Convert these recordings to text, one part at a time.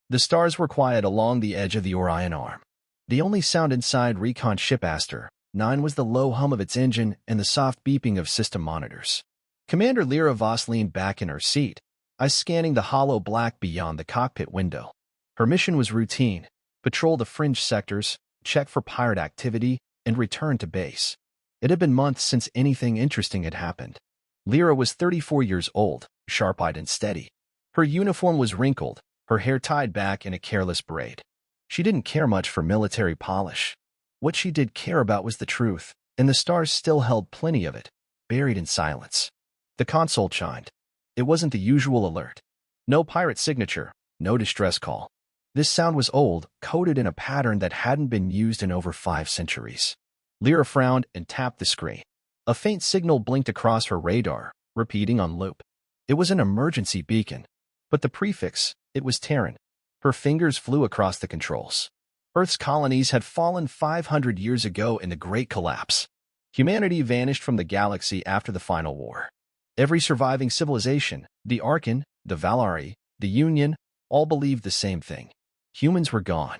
The stars were quiet along the edge of the Orion Arm. The only sound inside recon ship Aster 9 was the low hum of its engine and the soft beeping of system monitors. Commander Lyra Voss leaned back in her seat, eyes scanning the hollow black beyond the cockpit window. Her mission was routine: patrol the fringe sectors, check for pirate activity, and return to base. It had been months since anything interesting had happened. Lyra was 34 years old, sharp-eyed and steady. Her uniform was wrinkled, her hair tied back in a careless braid. She didn't care much for military polish. What she did care about was the truth, and the stars still held plenty of it, buried in silence. The console chimed. It wasn't the usual alert. No pirate signature, no distress call. This sound was old, coded in a pattern that hadn't been used in over 5 centuries. Lyra frowned and tapped the screen. A faint signal blinked across her radar, repeating on loop. It was an emergency beacon. But the prefix, it was Terran. Her fingers flew across the controls. Earth's colonies had fallen 500 years ago in the Great Collapse. Humanity vanished from the galaxy after the final war. Every surviving civilization, the Arkan, the Valari, the Union, all believed the same thing. Humans were gone.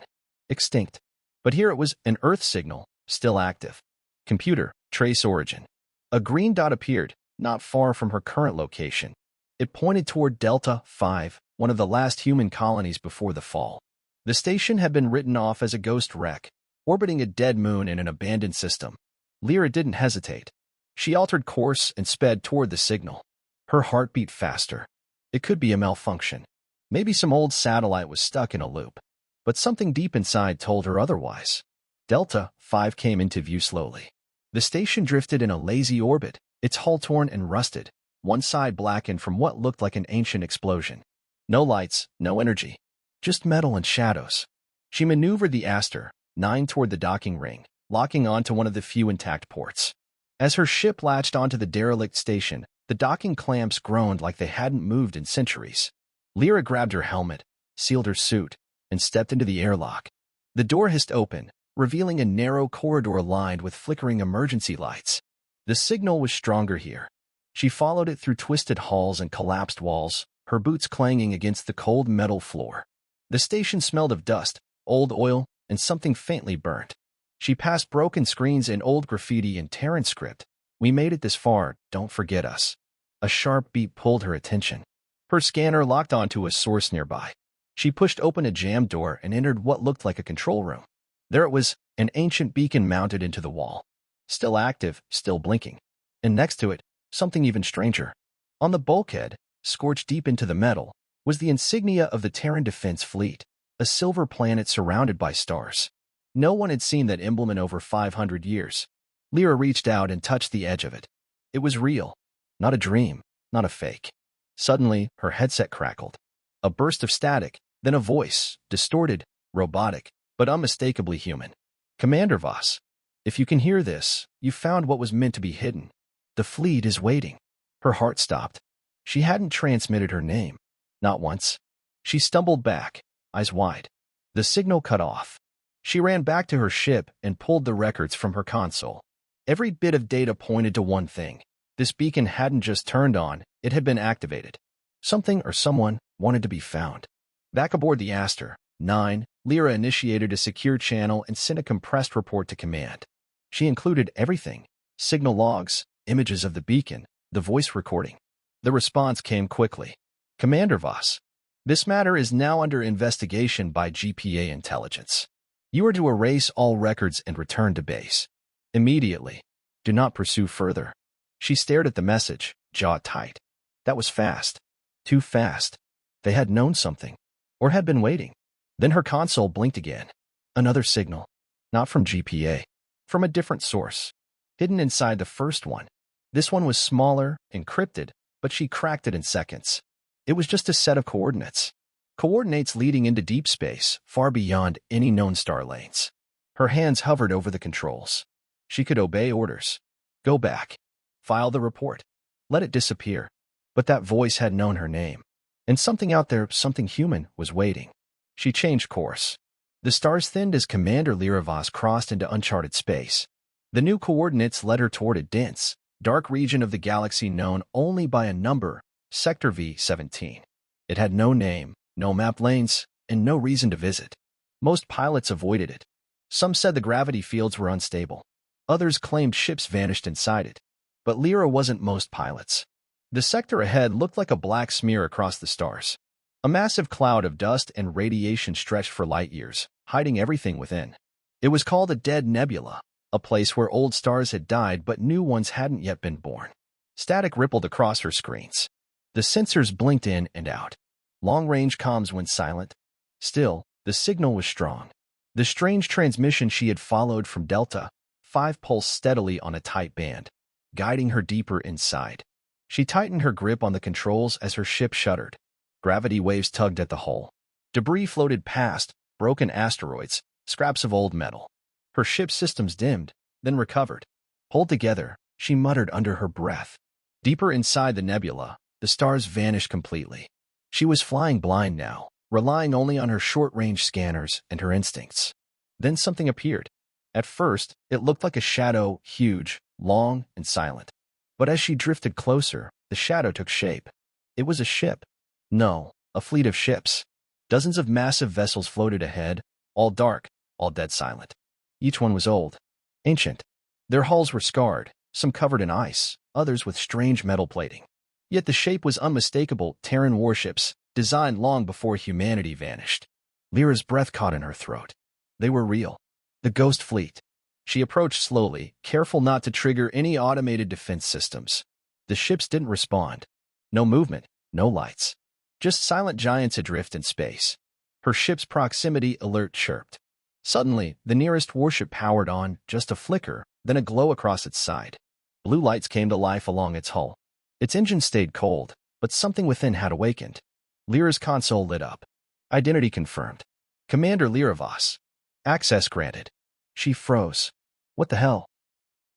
Extinct. But here it was, an Earth signal, still active. Computer, trace origin. A green dot appeared, not far from her current location. It pointed toward Delta 5, one of the last human colonies before the fall. The station had been written off as a ghost wreck, orbiting a dead moon in an abandoned system. Lyra didn't hesitate. She altered course and sped toward the signal. Her heart beat faster. It could be a malfunction. Maybe some old satellite was stuck in a loop. But something deep inside told her otherwise. Delta 5 came into view slowly. The station drifted in a lazy orbit, its hull torn and rusted, one side blackened from what looked like an ancient explosion. No lights, no energy. Just metal and shadows. She maneuvered the Aster 9 toward the docking ring, locking onto one of the few intact ports. As her ship latched onto the derelict station, the docking clamps groaned like they hadn't moved in centuries. Lyra grabbed her helmet, sealed her suit, and stepped into the airlock. The door hissed open, revealing a narrow corridor lined with flickering emergency lights. The signal was stronger here. She followed it through twisted halls and collapsed walls, her boots clanging against the cold metal floor. The station smelled of dust, old oil, and something faintly burnt. She passed broken screens and old graffiti in Terran script. "We made it this far, don't forget us." A sharp beep pulled her attention. Her scanner locked onto a source nearby. She pushed open a jammed door and entered what looked like a control room. There it was, an ancient beacon mounted into the wall. Still active, still blinking. And next to it, something even stranger. On the bulkhead, scorched deep into the metal, was the insignia of the Terran Defense Fleet, a silver planet surrounded by stars. No one had seen that emblem in over 500 years. Lyra reached out and touched the edge of it. It was real. Not a dream, not a fake. Suddenly, her headset crackled. A burst of static, then a voice, distorted, robotic, but unmistakably human. "Commander Voss, if you can hear this, you found what was meant to be hidden. The fleet is waiting." Her heart stopped. She hadn't transmitted her name. Not once. She stumbled back, eyes wide. The signal cut off. She ran back to her ship and pulled the records from her console. Every bit of data pointed to one thing. This beacon hadn't just turned on, it had been activated. Something or someone wanted to be found. Back aboard the Aster 9, Lyra initiated a secure channel and sent a compressed report to command. She included everything: signal logs, images of the beacon, the voice recording. The response came quickly. "Commander Voss, this matter is now under investigation by GPA intelligence. You are to erase all records and return to base. Immediately. Do not pursue further." She stared at the message, jaw tight. That was fast. Too fast. They had known something. Or had been waiting. Then her console blinked again. Another signal. Not from GPA. From a different source. Hidden inside the first one. This one was smaller, encrypted, but she cracked it in seconds. It was just a set of coordinates. Coordinates leading into deep space, far beyond any known star lanes. Her hands hovered over the controls. She could obey orders. Go back. File the report. Let it disappear. But that voice had known her name. And something out there, something human, was waiting. She changed course. The stars thinned as Commander Lyra Voss crossed into uncharted space. The new coordinates led her toward a dense, dark region of the galaxy known only by a number, Sector V-17. It had no name, no mapped lanes, and no reason to visit. Most pilots avoided it. Some said the gravity fields were unstable. Others claimed ships vanished inside it. But Lyra wasn't most pilots. The sector ahead looked like a black smear across the stars. A massive cloud of dust and radiation stretched for light years, hiding everything within. It was called a dead nebula, a place where old stars had died but new ones hadn't yet been born. Static rippled across her screens. The sensors blinked in and out. Long-range comms went silent. Still, the signal was strong. The strange transmission she had followed from Delta 5 pulsed steadily on a tight band, guiding her deeper inside. She tightened her grip on the controls as her ship shuddered. Gravity waves tugged at the hull. Debris floated past, broken asteroids, scraps of old metal. Her ship's systems dimmed, then recovered. Pulled together, she muttered under her breath. Deeper inside the nebula, the stars vanished completely. She was flying blind now, relying only on her short-range scanners and her instincts. Then something appeared. At first, it looked like a shadow, huge, long, and silent. But as she drifted closer, the shadow took shape. It was a ship. No, a fleet of ships. Dozens of massive vessels floated ahead, all dark, all dead silent. Each one was old, ancient. Their hulls were scarred, some covered in ice, others with strange metal plating. Yet the shape was unmistakable Terran warships, designed long before humanity vanished. Lyra's breath caught in her throat. They were real. The Ghost Fleet. She approached slowly, careful not to trigger any automated defense systems. The ships didn't respond. No movement, no lights. Just silent giants adrift in space. Her ship's proximity alert chirped. Suddenly, the nearest warship powered on, just a flicker, then a glow across its side. Blue lights came to life along its hull. Its engine stayed cold, but something within had awakened. Lyra's console lit up. Identity confirmed. Commander Lyra Voss. Access granted. She froze. What the hell?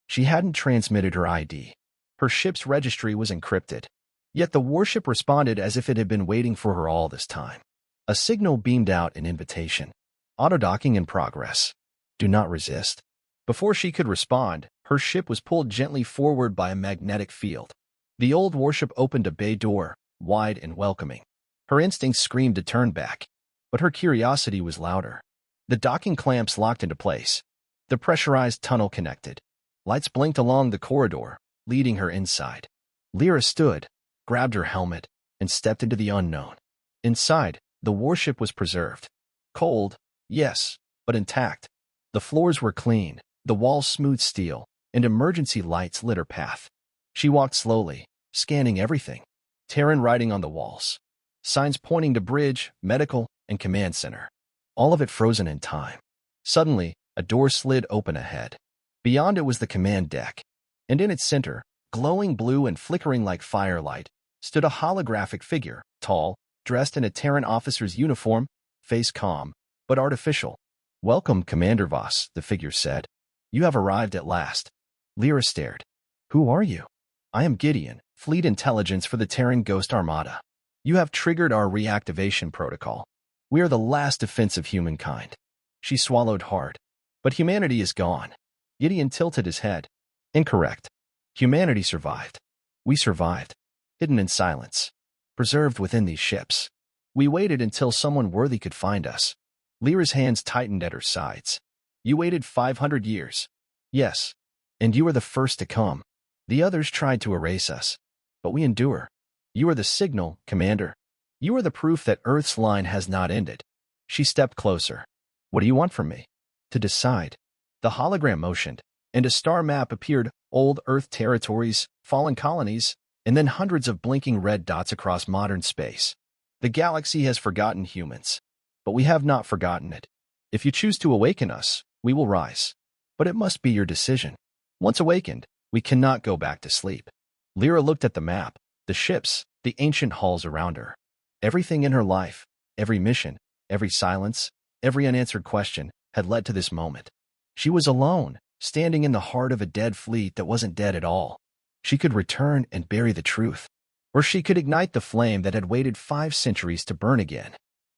She hadn't transmitted her ID. Her ship's registry was encrypted. Yet the warship responded as if it had been waiting for her all this time. A signal beamed out an invitation. Autodocking in progress. Do not resist. Before she could respond, her ship was pulled gently forward by a magnetic field. The old warship opened a bay door, wide and welcoming. Her instincts screamed to turn back, but her curiosity was louder. The docking clamps locked into place. The pressurized tunnel connected. Lights blinked along the corridor, leading her inside. Lyra stood, grabbed her helmet, and stepped into the unknown. Inside, the warship was preserved. Cold, yes, but intact. The floors were clean, the walls smooth steel, and emergency lights lit her path. She walked slowly, scanning everything. Terran writing on the walls. Signs pointing to bridge, medical, and command center. All of it frozen in time. Suddenly, a door slid open ahead. Beyond it was the command deck. And in its center, glowing blue and flickering like firelight, stood a holographic figure, tall, dressed in a Terran officer's uniform, face calm, but artificial. Welcome, Commander Voss, the figure said. You have arrived at last. Lyra stared. Who are you? I am Gideon, Fleet Intelligence for the Terran Ghost Armada. You have triggered our reactivation protocol. We are the last defense of humankind. She swallowed hard. But humanity is gone. Gideon tilted his head. Incorrect. Humanity survived. We survived. Hidden in silence. Preserved within these ships. We waited until someone worthy could find us. Lyra's hands tightened at her sides. You waited 500 years. Yes. And you were the first to come. The others tried to erase us. But we endure. You are the signal, Commander. You are the proof that Earth's line has not ended. She stepped closer. What do you want from me? To decide. The hologram motioned, and a star map appeared, old Earth territories, fallen colonies, and then hundreds of blinking red dots across modern space. The galaxy has forgotten humans. But we have not forgotten it. If you choose to awaken us, we will rise. But it must be your decision. Once awakened, we cannot go back to sleep. Lyra looked at the map, the ships, the ancient halls around her. Everything in her life, every mission, every silence, every unanswered question, had led to this moment. She was alone, standing in the heart of a dead fleet that wasn't dead at all. She could return and bury the truth. Or she could ignite the flame that had waited 5 centuries to burn again.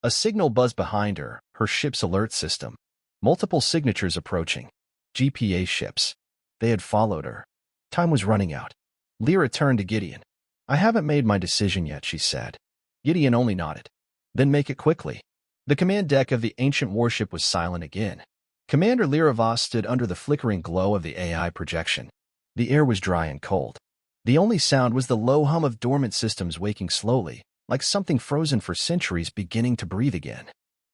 A signal buzzed behind her, her ship's alert system. Multiple signatures approaching. GPA ships. They had followed her. Time was running out. Lyra turned to Gideon. I haven't made my decision yet, she said. Gideon only nodded. Then make it quickly. The command deck of the ancient warship was silent again. Commander Lyra Voss stood under the flickering glow of the AI projection. The air was dry and cold. The only sound was the low hum of dormant systems waking slowly, like something frozen for centuries beginning to breathe again.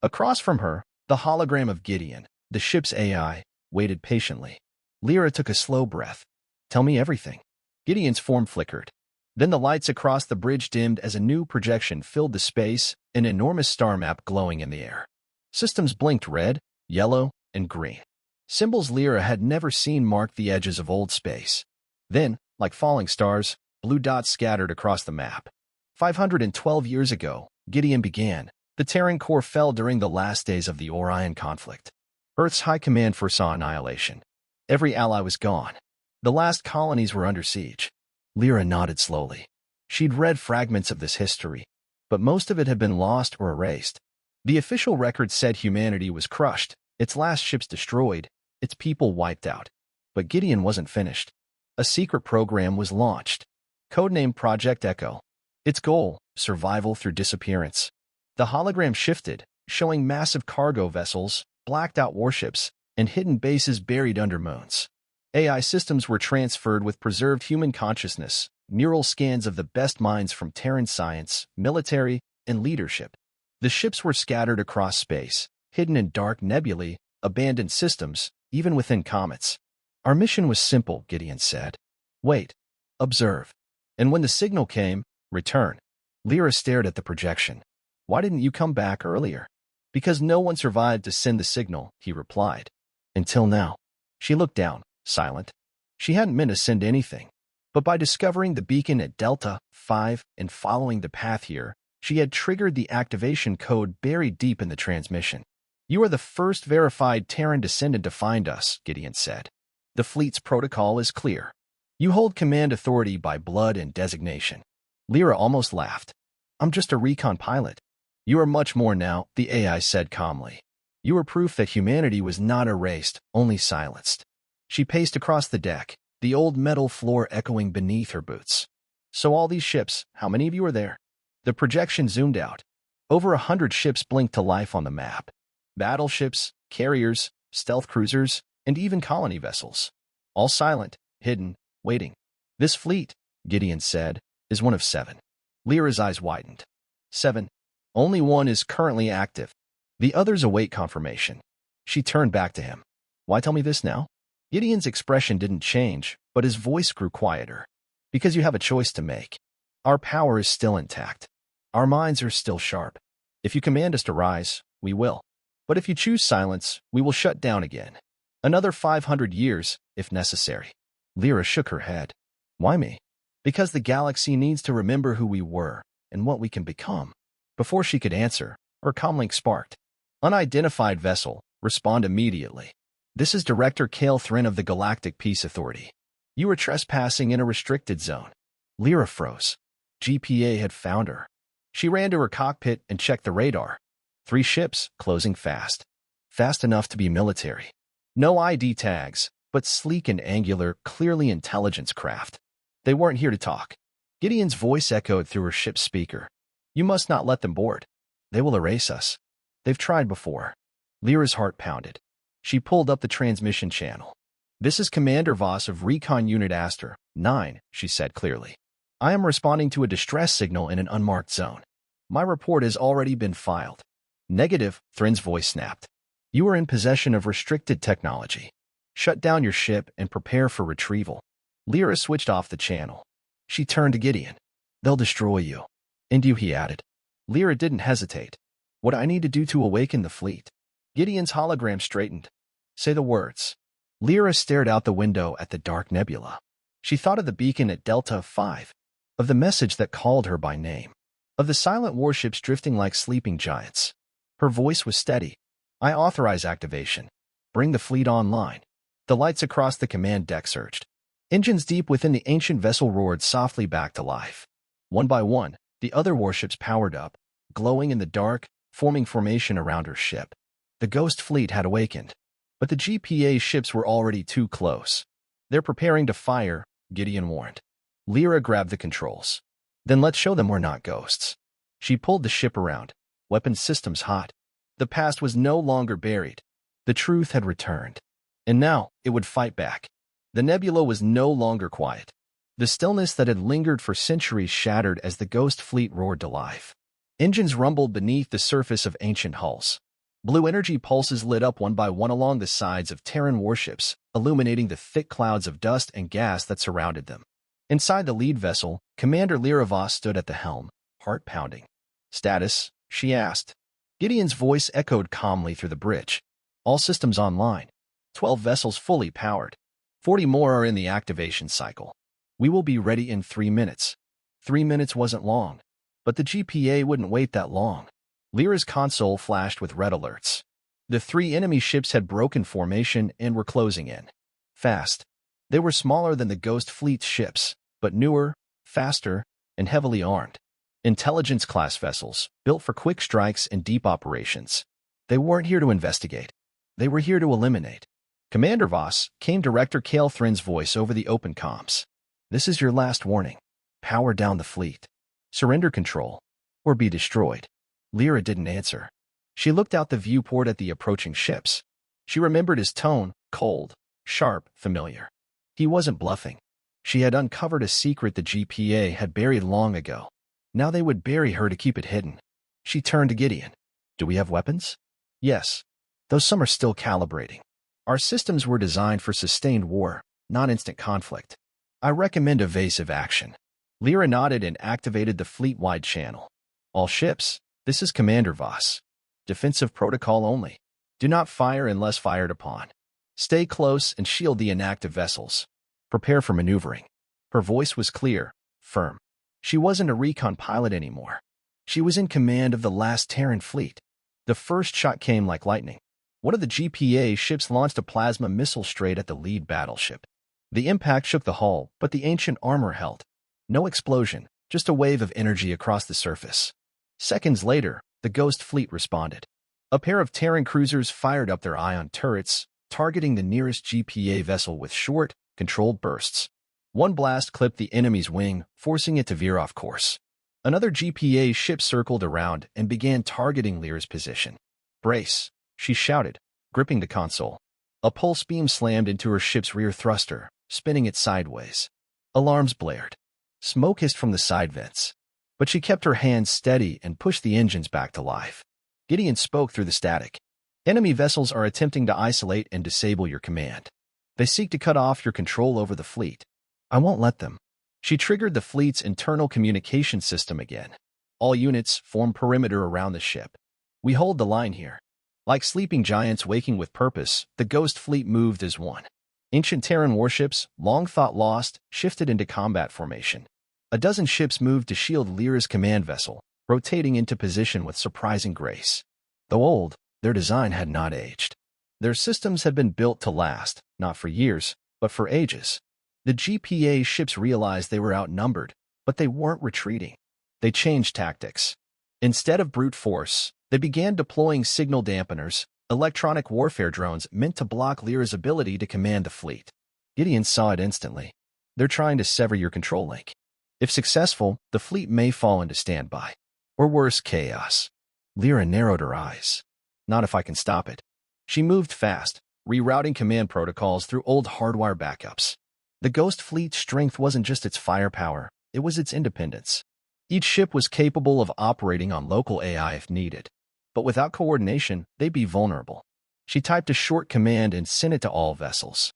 Across from her, the hologram of Gideon, the ship's AI, waited patiently. Lyra took a slow breath. "Tell me everything." Gideon's form flickered. Then the lights across the bridge dimmed as a new projection filled the space, an enormous star map glowing in the air. Systems blinked red, yellow, and green. Symbols Lyra had never seen marked the edges of old space. Then, like falling stars, blue dots scattered across the map. 512 years ago, Gideon began. The Terran core fell during the last days of the Orion conflict. Earth's high command foresaw annihilation. Every ally was gone. The last colonies were under siege. Lyra nodded slowly. She'd read fragments of this history, but most of it had been lost or erased. The official record said humanity was crushed, its last ships destroyed, its people wiped out. But Gideon wasn't finished. A secret program was launched, codenamed Project Echo. Its goal, survival through disappearance. The hologram shifted, showing massive cargo vessels, blacked-out warships, and hidden bases buried under moons. AI systems were transferred with preserved human consciousness, neural scans of the best minds from Terran science, military, and leadership. The ships were scattered across space, hidden in dark nebulae, abandoned systems, even within comets. "Our mission was simple," Gideon said. "Wait. Observe. And when the signal came, return." Lyra stared at the projection. "Why didn't you come back earlier?" "Because no one survived to send the signal," he replied. "Until now." She looked down, silent. She hadn't meant to send anything. But by discovering the beacon at Delta 5 and following the path here, she had triggered the activation code buried deep in the transmission. "You are the first verified Terran descendant to find us," Gideon said. "The fleet's protocol is clear. You hold command authority by blood and designation." Lyra almost laughed. "I'm just a recon pilot." "You are much more now," the AI said calmly. "You are proof that humanity was not erased, only silenced." She paced across the deck, the old metal floor echoing beneath her boots. "So all these ships, how many of you are there?" The projection zoomed out. Over 100 ships blinked to life on the map. Battleships, carriers, stealth cruisers, and even colony vessels. All silent, hidden, waiting. "This fleet," Gideon said, "is one of 7. Lyra's eyes widened. 7. Only one is currently active. The others await confirmation. She turned back to him. "Why tell me this now?" Gideon's expression didn't change, but his voice grew quieter. "Because you have a choice to make. Our power is still intact. Our minds are still sharp. If you command us to rise, we will. But if you choose silence, we will shut down again. Another 500 years, if necessary." Lyra shook her head. "Why me?" "Because the galaxy needs to remember who we were and what we can become." Before she could answer, her comlink sparked. "Unidentified vessel, respond immediately. This is Director Cale Thrin of the Galactic Peace Authority. You are trespassing in a restricted zone." Lyra froze. GPA had found her. She ran to her cockpit and checked the radar. 3 ships, closing fast. Fast enough to be military. No ID tags, but sleek and angular, clearly intelligence craft. They weren't here to talk. Gideon's voice echoed through her ship's speaker. "You must not let them board. They will erase us. They've tried before." Lyra's heart pounded. She pulled up the transmission channel. "This is Commander Voss of Recon Unit Aster 9, she said clearly. "I am responding to a distress signal in an unmarked zone. My report has already been filed." "Negative," Thrin's voice snapped. "You are in possession of restricted technology. Shut down your ship and prepare for retrieval." Lyra switched off the channel. She turned to Gideon. "They'll destroy you." "And you," he added. Lyra didn't hesitate. "What I need to do to awaken the fleet." Gideon's hologram straightened. "Say the words." Lyra stared out the window at the dark nebula. She thought of the beacon at Delta 5, of the message that called her by name, of the silent warships drifting like sleeping giants. Her voice was steady. "I authorize activation. Bring the fleet online." The lights across the command deck surged. Engines deep within the ancient vessel roared softly back to life. One by one, the other warships powered up, glowing in the dark, forming formation around her ship. The ghost fleet had awakened. But the GPA ships were already too close. "They're preparing to fire," Gideon warned. Lyra grabbed the controls. "Then let's show them we're not ghosts." She pulled the ship around, weapon systems hot. The past was no longer buried. The truth had returned. And now, it would fight back. The nebula was no longer quiet. The stillness that had lingered for centuries shattered as the ghost fleet roared to life. Engines rumbled beneath the surface of ancient hulls. Blue energy pulses lit up one by one along the sides of Terran warships, illuminating the thick clouds of dust and gas that surrounded them. Inside the lead vessel, Commander Lyra Voss stood at the helm, heart pounding. "Status?" she asked. Gideon's voice echoed calmly through the bridge. "All systems online. 12 vessels fully powered. 40 more are in the activation cycle. We will be ready in 3 minutes." 3 minutes wasn't long, but the GPA wouldn't wait that long. Lyra's console flashed with red alerts. The 3 enemy ships had broken formation and were closing in. Fast. They were smaller than the Ghost Fleet's ships, but newer, faster, and heavily armed. Intelligence-class vessels, built for quick strikes and deep operations. They weren't here to investigate. They were here to eliminate. "Commander Voss," came Director Kalethrin's voice over the open comms. "This is your last warning. Power down the fleet. Surrender control, or be destroyed." Lyra didn't answer. She looked out the viewport at the approaching ships. She remembered his tone, cold, sharp, familiar. He wasn't bluffing. She had uncovered a secret the GPA had buried long ago. Now they would bury her to keep it hidden. She turned to Gideon. "Do we have weapons?" "Yes, though some are still calibrating. Our systems were designed for sustained war, not instant conflict. I recommend evasive action." Lyra nodded and activated the fleet-wide channel. "All ships, this is Commander Voss. Defensive protocol only. Do not fire unless fired upon. Stay close and shield the inactive vessels. Prepare for maneuvering." Her voice was clear, firm. She wasn't a recon pilot anymore. She was in command of the last Terran fleet. The first shot came like lightning. One of the GPA ships launched a plasma missile straight at the lead battleship. The impact shook the hull, but the ancient armor held. No explosion, just a wave of energy across the surface. Seconds later, the Ghost Fleet responded. A pair of Terran cruisers fired up their ion turrets, targeting the nearest GPA vessel with short, controlled bursts. One blast clipped the enemy's wing, forcing it to veer off course. Another GPA ship circled around and began targeting Lyra's position. "Brace," she shouted, gripping the console. A pulse beam slammed into her ship's rear thruster, spinning it sideways. Alarms blared. Smoke hissed from the side vents. But she kept her hands steady and pushed the engines back to life. Gideon spoke through the static. "Enemy vessels are attempting to isolate and disable your command. They seek to cut off your control over the fleet. I won't let them." She triggered the fleet's internal communication system again. "All units form perimeter around the ship. We hold the line here." Like sleeping giants waking with purpose, the Ghost Fleet moved as one. Ancient Terran warships, long thought lost, shifted into combat formation. A dozen ships moved to shield Lyra's command vessel, rotating into position with surprising grace. Though old, their design had not aged. Their systems had been built to last, not for years, but for ages. The GPA ships realized they were outnumbered, but they weren't retreating. They changed tactics. Instead of brute force, they began deploying signal dampeners, electronic warfare drones meant to block Lyra's ability to command the fleet. Gideon saw it instantly. "They're trying to sever your control link. If successful, the fleet may fall into standby. Or worse, chaos." Lyra narrowed her eyes. "Not if I can stop it." She moved fast, rerouting command protocols through old hardwire backups. The Ghost Fleet's strength wasn't just its firepower, it was its independence. Each ship was capable of operating on local AI if needed. But without coordination, they'd be vulnerable. She typed a short command and sent it to all vessels.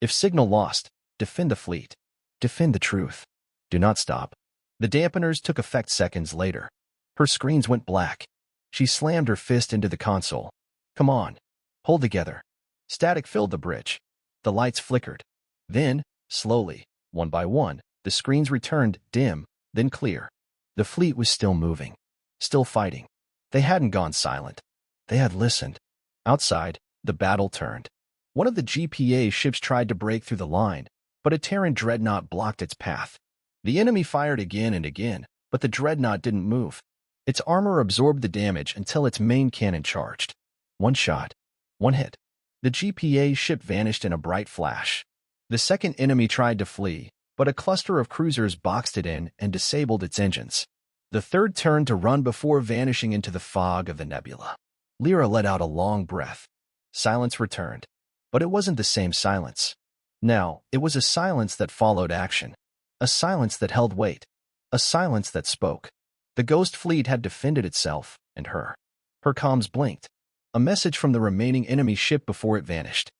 "If signal lost, defend the fleet. Defend the truth. Do not stop." The dampeners took effect seconds later. Her screens went black. She slammed her fist into the console. "Come on. Hold together." Static filled the bridge. The lights flickered. Then, slowly, one by one, the screens returned dim, then clear. The fleet was still moving. Still fighting. They hadn't gone silent. They had listened. Outside, the battle turned. One of the GPA ships tried to break through the line, but a Terran dreadnought blocked its path. The enemy fired again and again, but the dreadnought didn't move. Its armor absorbed the damage until its main cannon charged. One shot. One hit. The GPA ship vanished in a bright flash. The second enemy tried to flee, but a cluster of cruisers boxed it in and disabled its engines. The third turned to run before vanishing into the fog of the nebula. Lyra let out a long breath. Silence returned. But it wasn't the same silence. Now, it was a silence that followed action. A silence that held weight. A silence that spoke. The ghost fleet had defended itself, and her. Her comms blinked. A message from the remaining enemy ship before it vanished.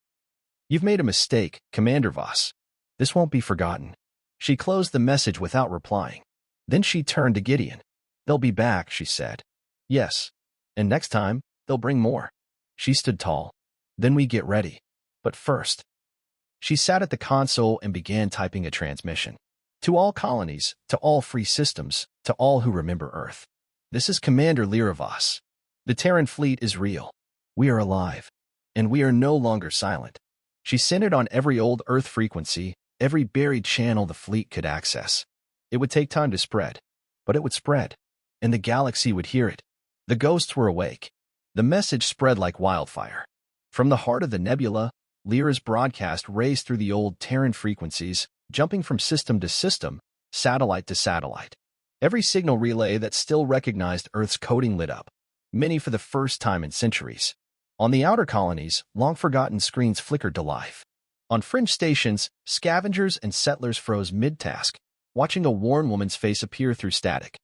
"You've made a mistake, Commander Voss. This won't be forgotten." She closed the message without replying. Then she turned to Gideon. "They'll be back," she said. "Yes. And next time, they'll bring more." She stood tall. "Then we get ready. But first." She sat at the console and began typing a transmission. "To all colonies, to all free systems, to all who remember Earth. This is Commander Lyra Voss. The Terran fleet is real. We are alive. And we are no longer silent." She sent it on every old Earth frequency, every buried channel the fleet could access. It would take time to spread, but it would spread, and the galaxy would hear it. The ghosts were awake. The message spread like wildfire. From the heart of the nebula, Lyra's broadcast raced through the old Terran frequencies, jumping from system to system, satellite to satellite. Every signal relay that still recognized Earth's coding lit up, many for the first time in centuries. On the outer colonies, long-forgotten screens flickered to life. On fringe stations, scavengers and settlers froze mid-task, watching a worn woman's face appear through static.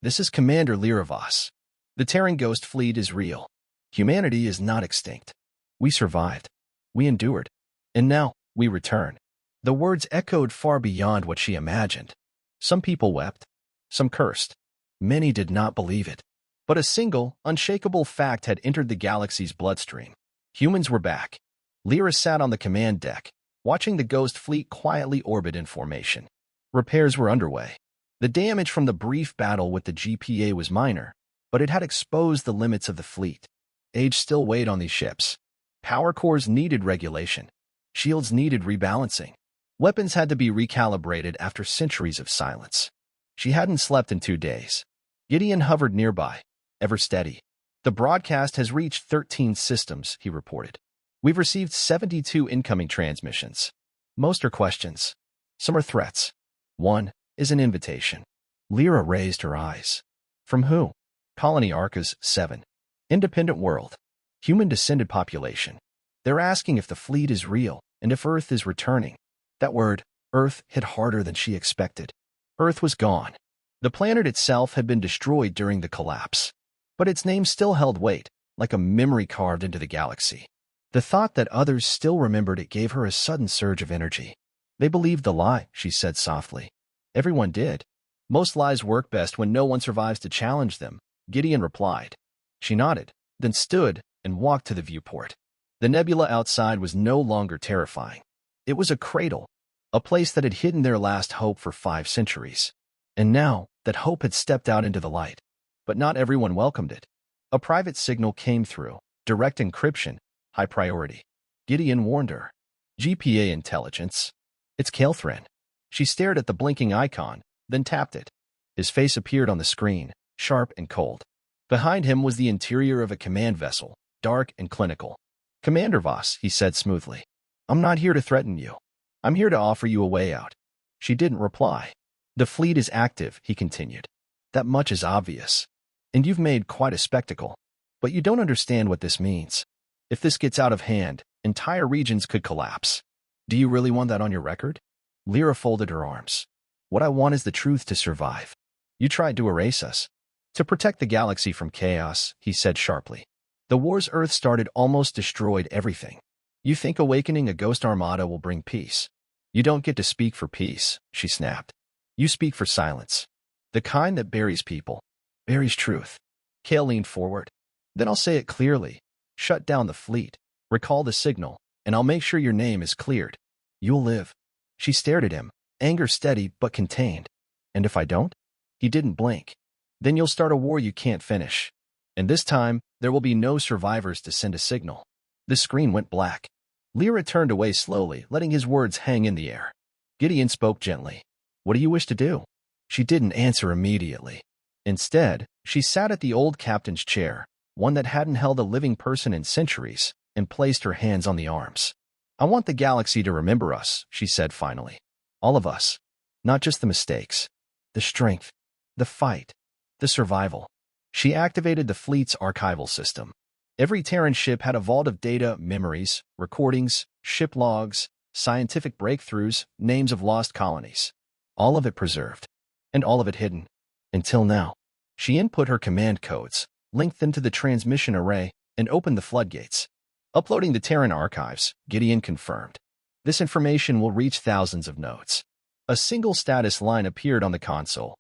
"This is Commander Lyra Voss. The Terran ghost fleet is real. Humanity is not extinct. We survived. We endured. And now, we return." The words echoed far beyond what she imagined. Some people wept. Some cursed. Many did not believe it. But a single, unshakable fact had entered the galaxy's bloodstream. Humans were back. Lyra sat on the command deck, watching the ghost fleet quietly orbit in formation. Repairs were underway. The damage from the brief battle with the GPA was minor, but it had exposed the limits of the fleet. Age still weighed on these ships. Power cores needed regulation. Shields needed rebalancing. Weapons had to be recalibrated after centuries of silence. She hadn't slept in 2 days. Gideon hovered nearby, ever steady. "The broadcast has reached 13 systems," he reported. "We've received 72 incoming transmissions. Most are questions. Some are threats. One is an invitation." Lyra raised her eyes. "From who?" "Colony Arcas 7. Independent world. Human-descended population. They're asking if the fleet is real and if Earth is returning." That word, Earth, hit harder than she expected. Earth was gone. The planet itself had been destroyed during the collapse. But its name still held weight, like a memory carved into the galaxy. The thought that others still remembered it gave her a sudden surge of energy. "They believed the lie," she said softly. "Everyone did. Most lies work best when no one survives to challenge them," Gideon replied. She nodded, then stood and walked to the viewport. The nebula outside was no longer terrifying. It was a cradle, a place that had hidden their last hope for 5 centuries. And now, that hope had stepped out into the light. But not everyone welcomed it. A private signal came through, direct encryption, high priority. Gideon warned her. "GPA intelligence. It's Kael'thran." She stared at the blinking icon, then tapped it. His face appeared on the screen, sharp and cold. Behind him was the interior of a command vessel, dark and clinical. "Commander Voss," he said smoothly. "I'm not here to threaten you. I'm here to offer you a way out." She didn't reply. "The fleet is active," he continued. "That much is obvious. And you've made quite a spectacle. But you don't understand what this means. If this gets out of hand, entire regions could collapse. Do you really want that on your record?" Lyra folded her arms. "What I want is the truth to survive. You tried to erase us. To protect the galaxy from chaos," he said sharply. "The wars Earth started almost destroyed everything. You think awakening a ghost armada will bring peace. You don't get to speak for peace," she snapped. "You speak for silence. The kind that buries people, buries truth." Kael leaned forward. "Then I'll say it clearly. Shut down the fleet. Recall the signal, and I'll make sure your name is cleared. You'll live." She stared at him, anger steady but contained. "And if I don't?" He didn't blink. "Then you'll start a war you can't finish. And this time, there will be no survivors to send a signal." The screen went black. Lyra turned away slowly, letting his words hang in the air. Gideon spoke gently. "What do you wish to do?" She didn't answer immediately. Instead, she sat at the old captain's chair, one that hadn't held a living person in centuries, and placed her hands on the arms. "I want the galaxy to remember us," she said finally. "All of us. Not just the mistakes. The strength. The fight. The survival." She activated the fleet's archival system. Every Terran ship had a vault of data, memories, recordings, ship logs, scientific breakthroughs, names of lost colonies. All of it preserved, and all of it hidden. Until now. She input her command codes, linked them to the transmission array, and opened the floodgates. Uploading the Terran archives, Gideon confirmed. This information will reach thousands of nodes. A single status line appeared on the console.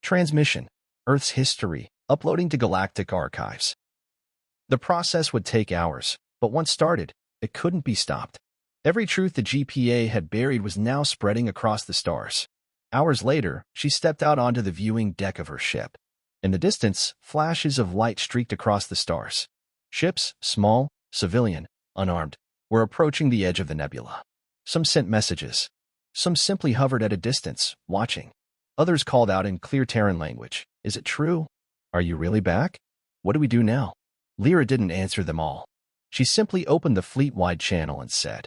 Transmission. Earth's history. Uploading to Galactic archives. The process would take hours, but once started, it couldn't be stopped. Every truth the GPA had buried was now spreading across the stars. Hours later, she stepped out onto the viewing deck of her ship. In the distance, flashes of light streaked across the stars. Ships, small, civilian, unarmed, were approaching the edge of the nebula. Some sent messages. Some simply hovered at a distance, watching. Others called out in clear Terran language. Is it true? Are you really back? What do we do now? Lyra didn't answer them all. She simply opened the fleet-wide channel and said,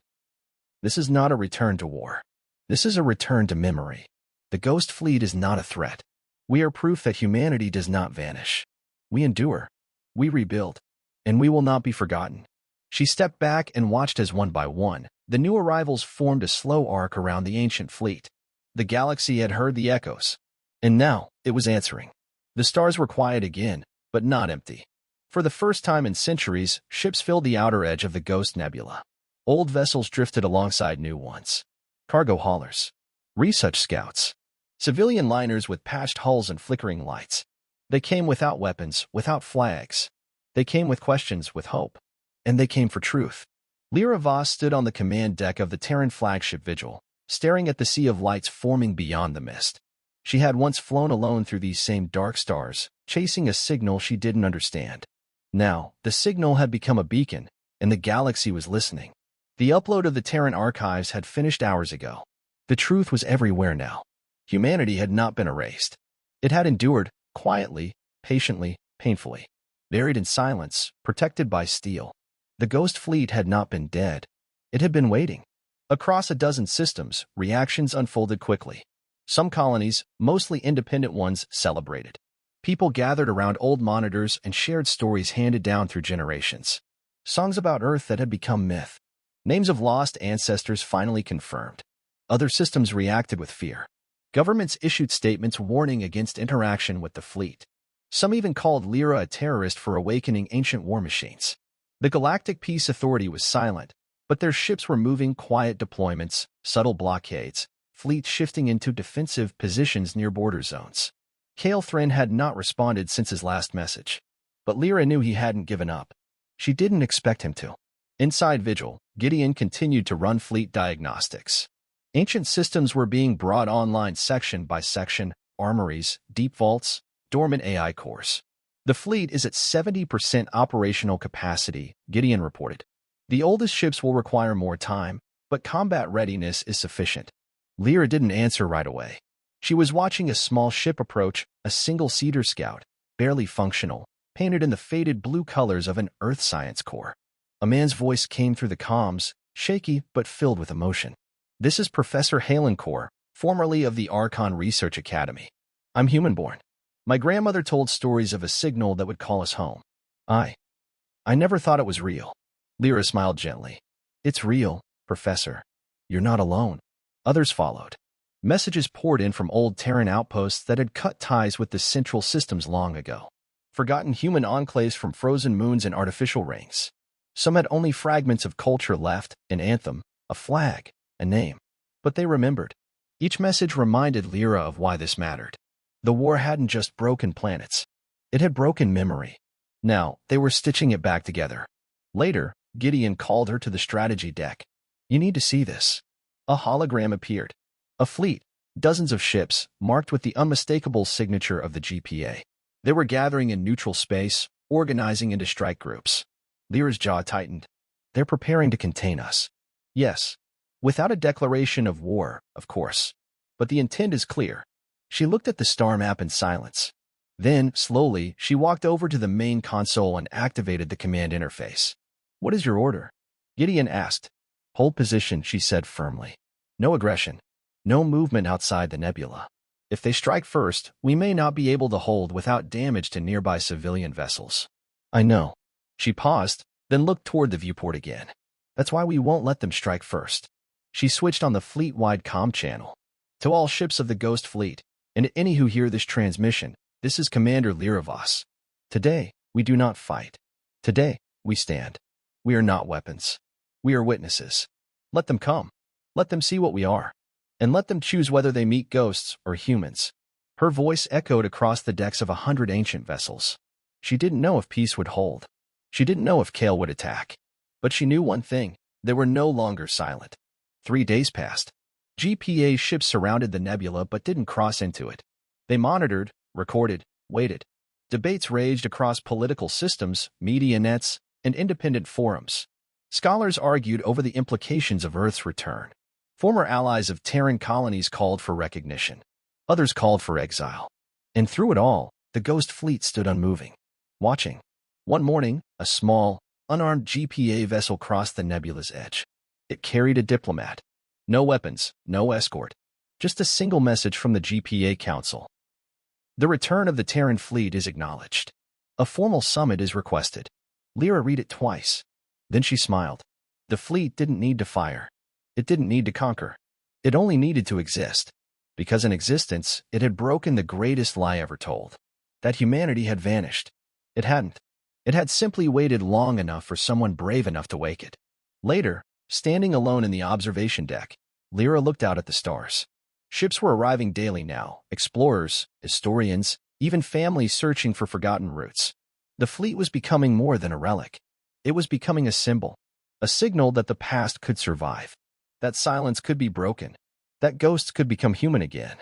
"This is not a return to war. This is a return to memory. The Ghost Fleet is not a threat. We are proof that humanity does not vanish. We endure. We rebuild. And we will not be forgotten." She stepped back and watched as one by one, the new arrivals formed a slow arc around the ancient fleet. The galaxy had heard the echoes. And now, it was answering. The stars were quiet again, but not empty. For the first time in centuries, ships filled the outer edge of the Ghost Nebula. Old vessels drifted alongside new ones. Cargo haulers. Research scouts. Civilian liners with patched hulls and flickering lights. They came without weapons, without flags. They came with questions, with hope. And they came for truth. Lyra Voss stood on the command deck of the Terran flagship Vigil, staring at the sea of lights forming beyond the mist. She had once flown alone through these same dark stars, chasing a signal she didn't understand. Now, the signal had become a beacon, and the galaxy was listening. The upload of the Terran archives had finished hours ago. The truth was everywhere now. Humanity had not been erased. It had endured, quietly, patiently, painfully. Buried in silence, protected by steel. The Ghost Fleet had not been dead. It had been waiting. Across a dozen systems, reactions unfolded quickly. Some colonies, mostly independent ones, celebrated. People gathered around old monitors and shared stories handed down through generations. Songs about Earth that had become myth. Names of lost ancestors finally confirmed. Other systems reacted with fear. Governments issued statements warning against interaction with the fleet. Some even called Lyra a terrorist for awakening ancient war machines. The Galactic Peace Authority was silent, but their ships were moving quiet deployments, subtle blockades, fleets shifting into defensive positions near border zones. Kale Thrin had not responded since his last message. But Lyra knew he hadn't given up. She didn't expect him to. Inside Vigil, Gideon continued to run fleet diagnostics. Ancient systems were being brought online section by section, armories, deep vaults, dormant AI cores. The fleet is at 70% operational capacity, Gideon reported. The oldest ships will require more time, but combat readiness is sufficient. Lyra didn't answer right away. She was watching a small ship approach, a single-seater scout, barely functional, painted in the faded blue colors of an Earth science core. A man's voice came through the comms, shaky but filled with emotion. "This is Professor Halencore, formerly of the Archon Research Academy. I'm human-born. My grandmother told stories of a signal that would call us home. I never thought it was real." Lyra smiled gently. "It's real, Professor. You're not alone." Others followed. Messages poured in from old Terran outposts that had cut ties with the central systems long ago. Forgotten human enclaves from frozen moons and artificial rings. Some had only fragments of culture left, an anthem, a flag, a name. But they remembered. Each message reminded Lyra of why this mattered. The war hadn't just broken planets. It had broken memory. Now, they were stitching it back together. Later, Gideon called her to the strategy deck. "You need to see this." A hologram appeared. A fleet, dozens of ships, marked with the unmistakable signature of the GPA. They were gathering in neutral space, organizing into strike groups. Lyra's jaw tightened. "They're preparing to contain us." "Yes. Without a declaration of war, of course. But the intent is clear." She looked at the star map in silence. Then, slowly, she walked over to the main console and activated the command interface. "What is your order?" Gideon asked. "Hold position," she said firmly. "No aggression. No movement outside the nebula. If they strike first, we may not be able to hold without damage to nearby civilian vessels." "I know." She paused, then looked toward the viewport again. That's why we won't let them strike first. She switched on the fleet-wide comm channel. To all ships of the Ghost Fleet, and to any who hear this transmission, this is Commander Liravos. Today, we do not fight. Today, we stand. We are not weapons. We are witnesses. Let them come. Let them see what we are. And let them choose whether they meet ghosts or humans. Her voice echoed across the decks of 100 ancient vessels. She didn't know if peace would hold. She didn't know if Kale would attack. But she knew one thing. They were no longer silent. 3 days passed. GPA ships surrounded the nebula but didn't cross into it. They monitored, recorded, waited. Debates raged across political systems, media nets, and independent forums. Scholars argued over the implications of Earth's return. Former allies of Terran colonies called for recognition. Others called for exile. And through it all, the Ghost Fleet stood unmoving, watching. One morning, a small, unarmed GPA vessel crossed the nebula's edge. It carried a diplomat. No weapons, no escort. Just a single message from the GPA Council. The return of the Terran fleet is acknowledged. A formal summit is requested. Lyra read it twice. Then she smiled. The fleet didn't need to fire. It didn't need to conquer. It only needed to exist. Because in existence, it had broken the greatest lie ever told. That humanity had vanished. It hadn't. It had simply waited long enough for someone brave enough to wake it. Later, standing alone in the observation deck, Lyra looked out at the stars. Ships were arriving daily now, explorers, historians, even families searching for forgotten roots. The fleet was becoming more than a relic. It was becoming a symbol, a signal that the past could survive, that silence could be broken, that ghosts could become human again.